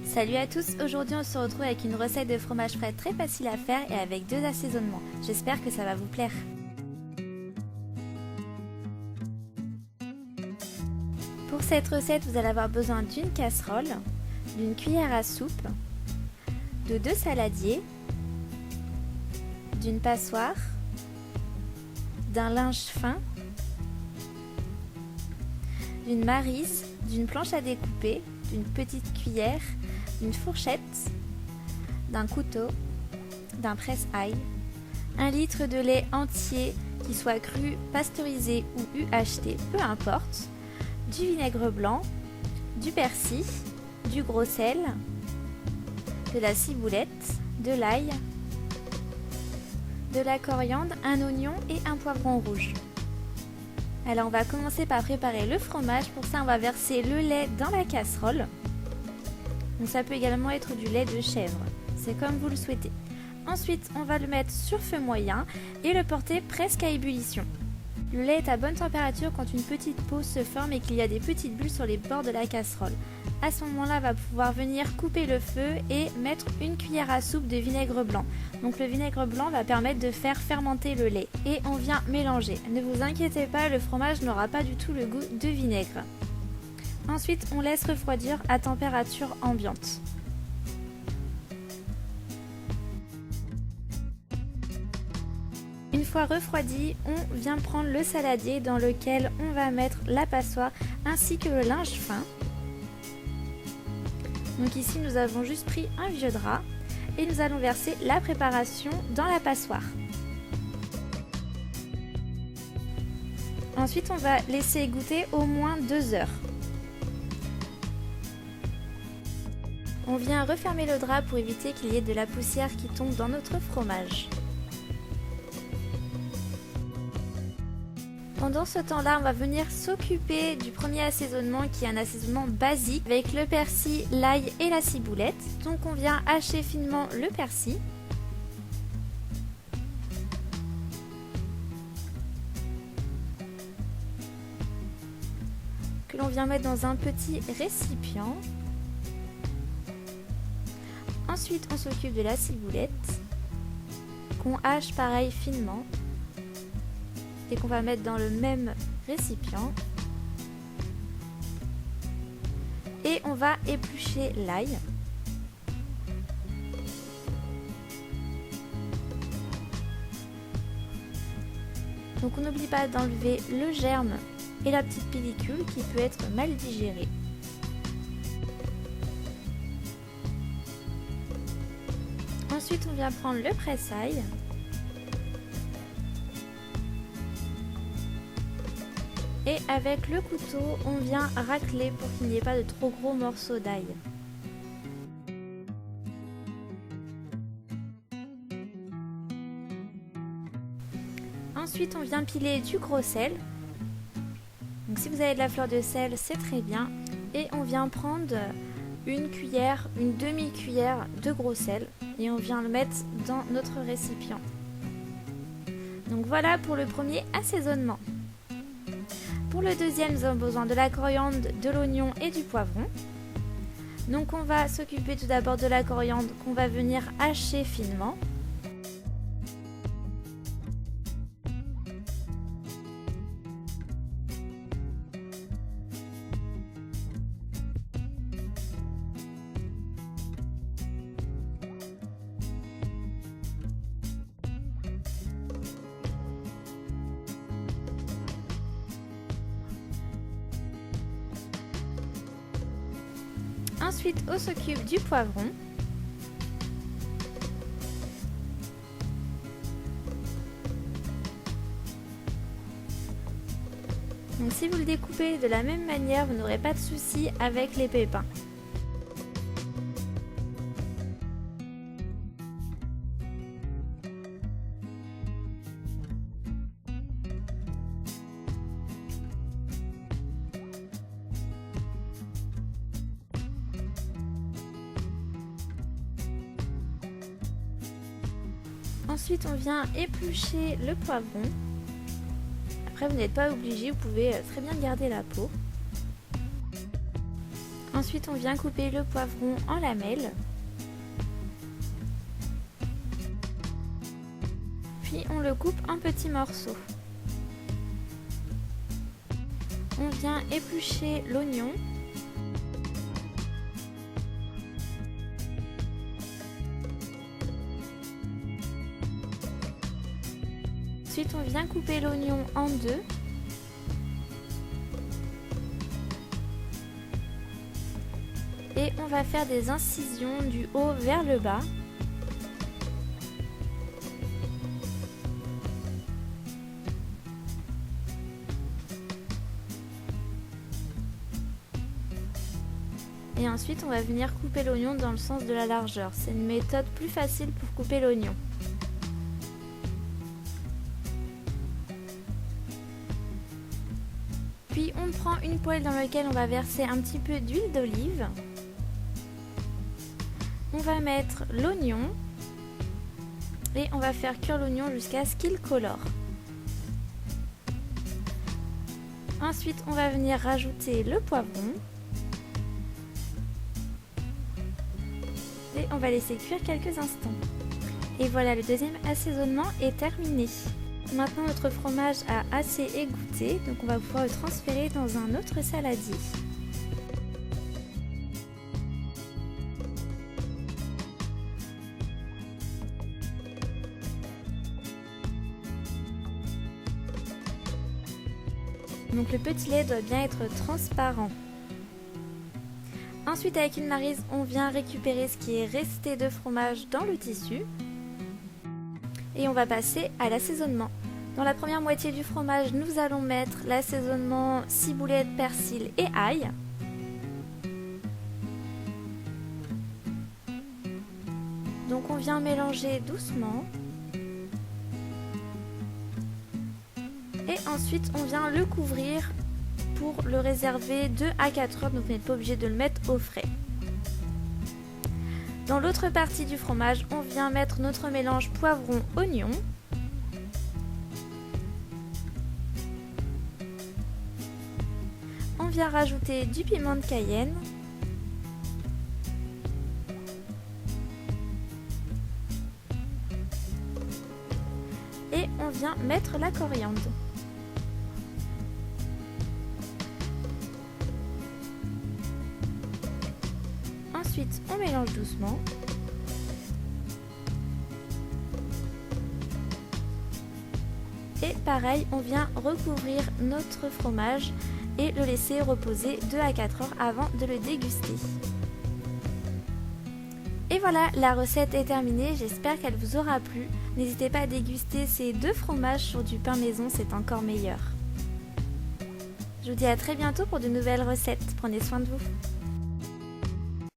Salut à tous, aujourd'hui on se retrouve avec une recette de fromage frais très facile à faire et avec 2 assaisonnements. J'espère que ça va vous plaire. Pour cette recette, vous allez avoir besoin d'une casserole, d'une cuillère à soupe, de 2 saladiers, d'une passoire, d'un linge fin, d'une maryse, d'une planche à découper, d'une petite cuillère, d'une fourchette, d'un couteau, d'un presse-ail, 1 litre de lait entier qui soit cru, pasteurisé ou UHT, peu importe, du vinaigre blanc, du persil, du gros sel, de la ciboulette, de l'ail, de la coriandre, un oignon et un poivron rouge. Alors on va commencer par préparer le fromage. Pour ça on va verser le lait dans la casserole. Donc ça peut également être du lait de chèvre, c'est comme vous le souhaitez. Ensuite on va le mettre sur feu moyen et le porter presque à ébullition. Le lait est à bonne température quand une petite peau se forme et qu'il y a des petites bulles sur les bords de la casserole. À ce moment-là, on va pouvoir venir couper le feu et mettre une cuillère à soupe de vinaigre blanc. Donc le vinaigre blanc va permettre de faire fermenter le lait. Et on vient mélanger. Ne vous inquiétez pas, le fromage n'aura pas du tout le goût de vinaigre. Ensuite, on laisse refroidir à température ambiante. Une fois refroidi, on vient prendre le saladier dans lequel on va mettre la passoire ainsi que le linge fin. Donc ici nous avons juste pris un vieux drap et nous allons verser la préparation dans la passoire. Ensuite on va laisser égoutter au moins 2 heures. On vient refermer le drap pour éviter qu'il y ait de la poussière qui tombe dans notre fromage. Pendant ce temps-là, on va venir s'occuper du premier assaisonnement qui est un assaisonnement basique avec le persil, l'ail et la ciboulette. Donc on vient hacher finement le persil. Que l'on vient mettre dans un petit récipient. Ensuite, on s'occupe de la ciboulette qu'on hache pareil finement. Et qu'on va mettre dans le même récipient. Et on va éplucher l'ail. Donc on n'oublie pas d'enlever le germe et la petite pellicule qui peut être mal digérée. Ensuite on vient prendre le presse-ail. Et avec le couteau, on vient racler pour qu'il n'y ait pas de trop gros morceaux d'ail. Ensuite, on vient piler du gros sel. Donc si vous avez de la fleur de sel, c'est très bien. Et on vient prendre une cuillère, une demi-cuillère de gros sel. Et on vient le mettre dans notre récipient. Donc voilà pour le premier assaisonnement. Pour le deuxième, nous avons besoin de la coriandre, de l'oignon et du poivron. Donc on va s'occuper tout d'abord de la coriandre qu'on va venir hacher finement. Ensuite, on s'occupe du poivron. Donc si vous le découpez de la même manière, vous n'aurez pas de souci avec les pépins. Ensuite, on vient éplucher le poivron. Après, vous n'êtes pas obligé, vous pouvez très bien garder la peau. Ensuite, on vient couper le poivron en lamelles. Puis on le coupe en petits morceaux. On vient éplucher l'oignon. Ensuite, on vient couper l'oignon en deux. Et on va faire des incisions du haut vers le bas. Et ensuite, on va venir couper l'oignon dans le sens de la largeur. C'est une méthode plus facile pour couper l'oignon. Puis on prend une poêle dans laquelle on va verser un petit peu d'huile d'olive. On va mettre l'oignon et on va faire cuire l'oignon jusqu'à ce qu'il colore. Ensuite, on va venir rajouter le poivron. Et on va laisser cuire quelques instants. Et voilà, le deuxième assaisonnement est terminé. Maintenant, notre fromage a assez égoutté, donc on va pouvoir le transférer dans un autre saladier. Donc le petit lait doit bien être transparent. Ensuite, avec une maryse, on vient récupérer ce qui est resté de fromage dans le tissu. Et on va passer à l'assaisonnement. Dans la première moitié du fromage, nous allons mettre l'assaisonnement ciboulette, persil et ail. Donc on vient mélanger doucement. Et ensuite, on vient le couvrir pour le réserver 2 à 4 heures, donc vous n'êtes pas obligé de le mettre au frais. Dans l'autre partie du fromage, on vient mettre notre mélange poivron-oignon. On vient rajouter du piment de Cayenne. Et on vient mettre la coriandre. Ensuite, on mélange doucement. Et pareil, on vient recouvrir notre fromage et le laisser reposer 2 à 4 heures avant de le déguster. Et voilà, la recette est terminée, j'espère qu'elle vous aura plu. N'hésitez pas à déguster ces 2 fromages sur du pain maison, c'est encore meilleur. Je vous dis à très bientôt pour de nouvelles recettes. Prenez soin de vous.